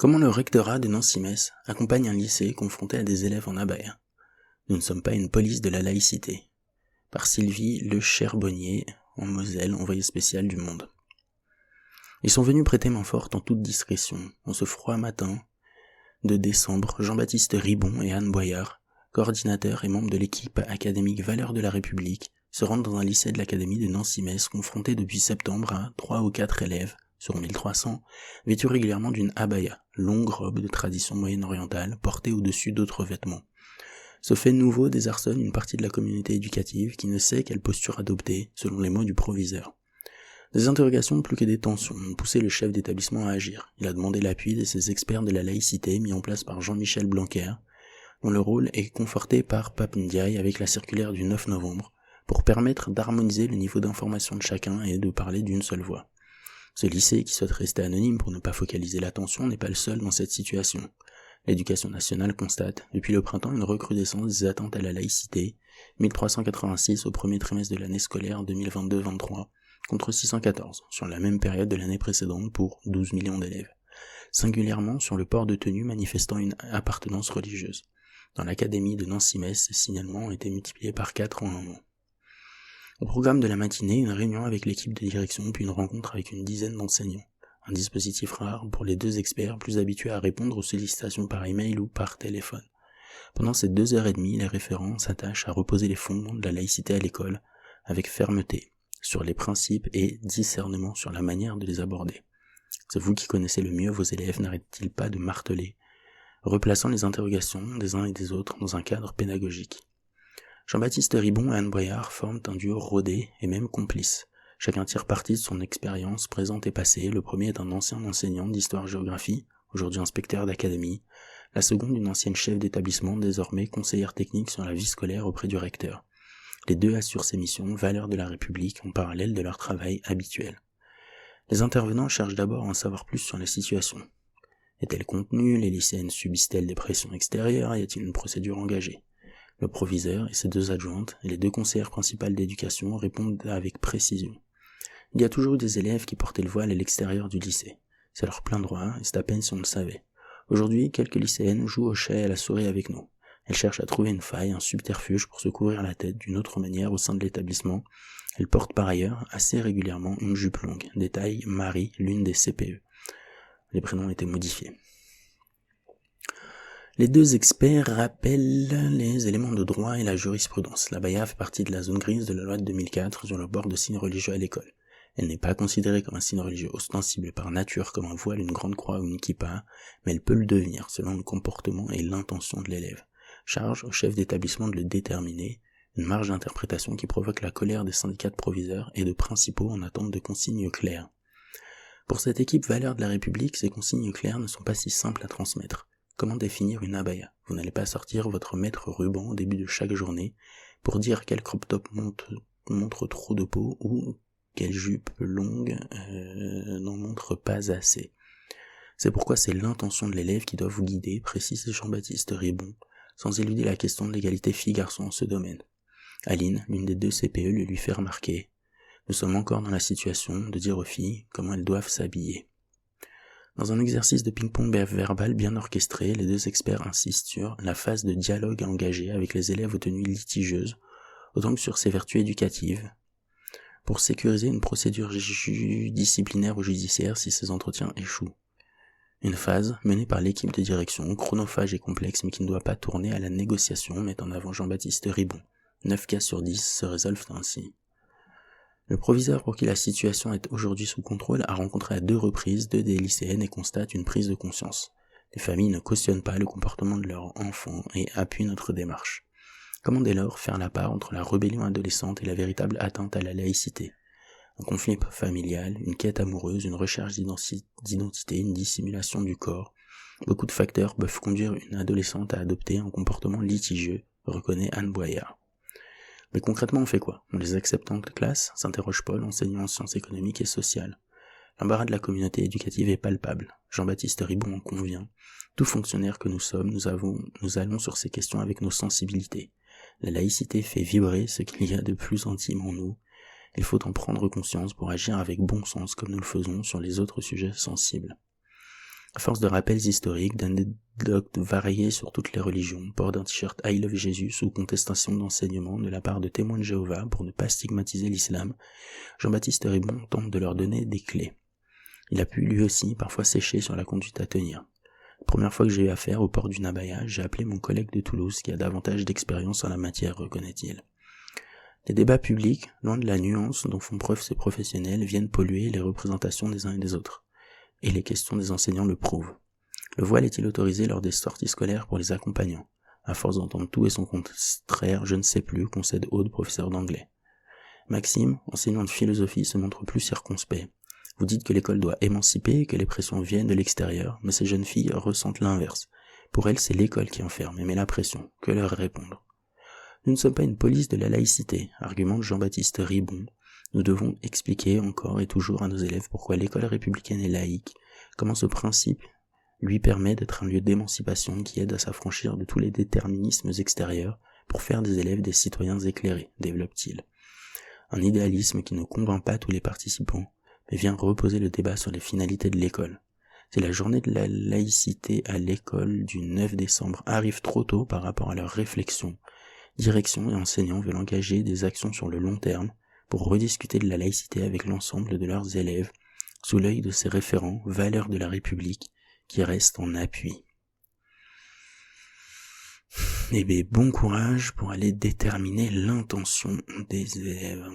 Comment le rectorat de Nancy-Metz accompagne un lycée confronté à des élèves en abaya. Nous ne sommes pas une police de la laïcité. Par Sylvie Le Charbonnier, en Moselle, envoyée spéciale du Monde. Ils sont venus prêter main forte en toute discrétion, en ce froid matin de décembre. Jean-Baptiste Ribon et Anne Boyard, coordinateurs et membres de l'équipe académique Valeurs de la République, se rendent dans un lycée de l'académie de Nancy-Metz confronté depuis septembre à 3 ou 4 élèves, sur 1300, vêtus régulièrement d'une abaya, longue robe de tradition moyenne-orientale, portée au-dessus d'autres vêtements. Ce fait nouveau désarçonne une partie de la communauté éducative qui ne sait quelle posture adopter, selon les mots du proviseur. Des interrogations plus que des tensions ont poussé le chef d'établissement à agir. Il a demandé l'appui de ces experts de la laïcité mis en place par Jean-Michel Blanquer, dont le rôle est conforté par Pape Ndiaye avec la circulaire du 9 novembre, pour permettre d'harmoniser le niveau d'information de chacun et de parler d'une seule voix. Ce lycée, qui souhaite rester anonyme pour ne pas focaliser l'attention, n'est pas le seul dans cette situation. L'éducation nationale constate, depuis le printemps, une recrudescence des atteintes à la laïcité, 1386 au premier trimestre de l'année scolaire 2022-23, contre 614 sur la même période de l'année précédente pour 12 millions d'élèves, singulièrement sur le port de tenue manifestant une appartenance religieuse. Dans l'académie de Nancy-Metz, ces signalements ont été multipliés par 4 en un an. Au programme de la matinée, une réunion avec l'équipe de direction puis une rencontre avec une dizaine d'enseignants. Un dispositif rare pour les deux experts plus habitués à répondre aux sollicitations par email ou par téléphone. Pendant ces 2h30, les référents s'attachent à reposer les fondements de la laïcité à l'école, avec fermeté, sur les principes et discernement sur la manière de les aborder. C'est vous qui connaissez le mieux vos élèves, n'arrêtent-ils pas de marteler, replaçant les interrogations des uns et des autres dans un cadre pédagogique. Jean-Baptiste Ribon et Anne Boyard forment un duo rodé et même complice. Chacun tire parti de son expérience présente et passée. Le premier est un ancien enseignant d'histoire-géographie, aujourd'hui inspecteur d'académie. La seconde, une ancienne chef d'établissement, désormais conseillère technique sur la vie scolaire auprès du recteur. Les deux assurent ces missions, valeurs de la République, en parallèle de leur travail habituel. Les intervenants cherchent d'abord à en savoir plus sur la situation. Est-elle contenue? Les lycéennes subissent-elles des pressions extérieures? Y a-t-il une procédure engagée? Le proviseur et ses deux adjointes et les deux conseillères principales d'éducation répondent avec précision. Il y a toujours eu des élèves qui portaient le voile à l'extérieur du lycée. C'est leur plein droit, et c'est à peine si on le savait. Aujourd'hui, quelques lycéennes jouent au chat et à la souris avec nous. Elles cherchent à trouver une faille, un subterfuge pour se couvrir la tête d'une autre manière au sein de l'établissement. Elles portent par ailleurs assez régulièrement une jupe longue, détaille Marie, l'une des CPE. Les prénoms étaient modifiés. Les deux experts rappellent les éléments de droit et la jurisprudence. L'abaya fait partie de la zone grise de la loi de 2004 sur le bord de signes religieux à l'école. Elle n'est pas considérée comme un signe religieux ostensible par nature comme un voile, une grande croix ou une kippa, mais elle peut le devenir selon le comportement et l'intention de l'élève. Charge au chef d'établissement de le déterminer, une marge d'interprétation qui provoque la colère des syndicats de proviseurs et de principaux en attente de consignes claires. Pour cette équipe Valeurs de la République, ces consignes claires ne sont pas si simples à transmettre. Comment définir une abaya? Vous n'allez pas sortir votre maître ruban au début de chaque journée pour dire quel crop top montre trop de peau ou quelle jupe longue n'en montre pas assez. C'est pourquoi c'est l'intention de l'élève qui doit vous guider, précise Jean-Baptiste Ribon, sans éluder la question de l'égalité filles-garçons en ce domaine. Aline, l'une des deux CPE, le lui fait remarquer. Nous sommes encore dans la situation de dire aux filles comment elles doivent s'habiller. Dans un exercice de ping-pong verbal bien orchestré, les deux experts insistent sur la phase de dialogue à engager avec les élèves aux tenues litigieuses, autant que sur ses vertus éducatives, pour sécuriser une procédure disciplinaire ou judiciaire si ces entretiens échouent. Une phase menée par l'équipe de direction, chronophage et complexe, mais qui ne doit pas tourner à la négociation, met en avant Jean-Baptiste Ribon. 9 cas sur 10 se résolvent ainsi. Le proviseur pour qui la situation est aujourd'hui sous contrôle a rencontré à 2 reprises 2 des lycéennes et constate une prise de conscience. Les familles ne cautionnent pas le comportement de leurs enfants et appuient notre démarche. Comment dès lors faire la part entre la rébellion adolescente et la véritable atteinte à la laïcité? Un conflit familial, une quête amoureuse, une recherche d'identité, une dissimulation du corps. Beaucoup de facteurs peuvent conduire une adolescente à adopter un comportement litigieux, reconnaît Anne Boyard. Mais concrètement, on fait quoi? On les accepte en classe? S'interroge Paul, enseignant en sciences économiques et sociales. L'embarras de la communauté éducative est palpable. Jean-Baptiste Ribon en convient. Tout fonctionnaire que nous sommes, nous allons sur ces questions avec nos sensibilités. La laïcité fait vibrer ce qu'il y a de plus intime en nous. Il faut en prendre conscience pour agir avec bon sens comme nous le faisons sur les autres sujets sensibles. À force de rappels historiques, d'anecdotes variées sur toutes les religions, port d'un t-shirt I Love Jesus ou contestation d'enseignements de la part de témoins de Jéhovah pour ne pas stigmatiser l'islam, Jean-Baptiste Ribon tente de leur donner des clés. Il a pu lui aussi parfois sécher sur la conduite à tenir. La première fois que j'ai eu affaire au port d'une abaya, j'ai appelé mon collègue de Toulouse qui a davantage d'expérience en la matière, reconnaît-il. Les débats publics, loin de la nuance dont font preuve ces professionnels, viennent polluer les représentations des uns et des autres. Et les questions des enseignants le prouvent. Le voile est-il autorisé lors des sorties scolaires pour les accompagnants? À force d'entendre tout et son contraire, je ne sais plus, concède Aude, professeur d'anglais. Maxime, enseignant de philosophie, se montre plus circonspect. Vous dites que l'école doit émanciper et que les pressions viennent de l'extérieur, mais ces jeunes filles ressentent l'inverse. Pour elles, c'est l'école qui enferme et met la pression. Que leur répondre? Nous ne sommes pas une police de la laïcité, argumente Jean-Baptiste Ribon. Nous devons expliquer encore et toujours à nos élèves pourquoi l'école républicaine est laïque, comment ce principe lui permet d'être un lieu d'émancipation qui aide à s'affranchir de tous les déterminismes extérieurs pour faire des élèves des citoyens éclairés, développe-t-il. Un idéalisme qui ne convainc pas tous les participants, mais vient reposer le débat sur les finalités de l'école. Si la journée de la laïcité à l'école du 9 décembre arrive trop tôt par rapport à leurs réflexions, direction et enseignants veulent engager des actions sur le long terme pour rediscuter de la laïcité avec l'ensemble de leurs élèves, sous l'œil de ces référents, valeurs de la République, qui restent en appui. Eh bien, bon courage pour aller déterminer l'intention des élèves.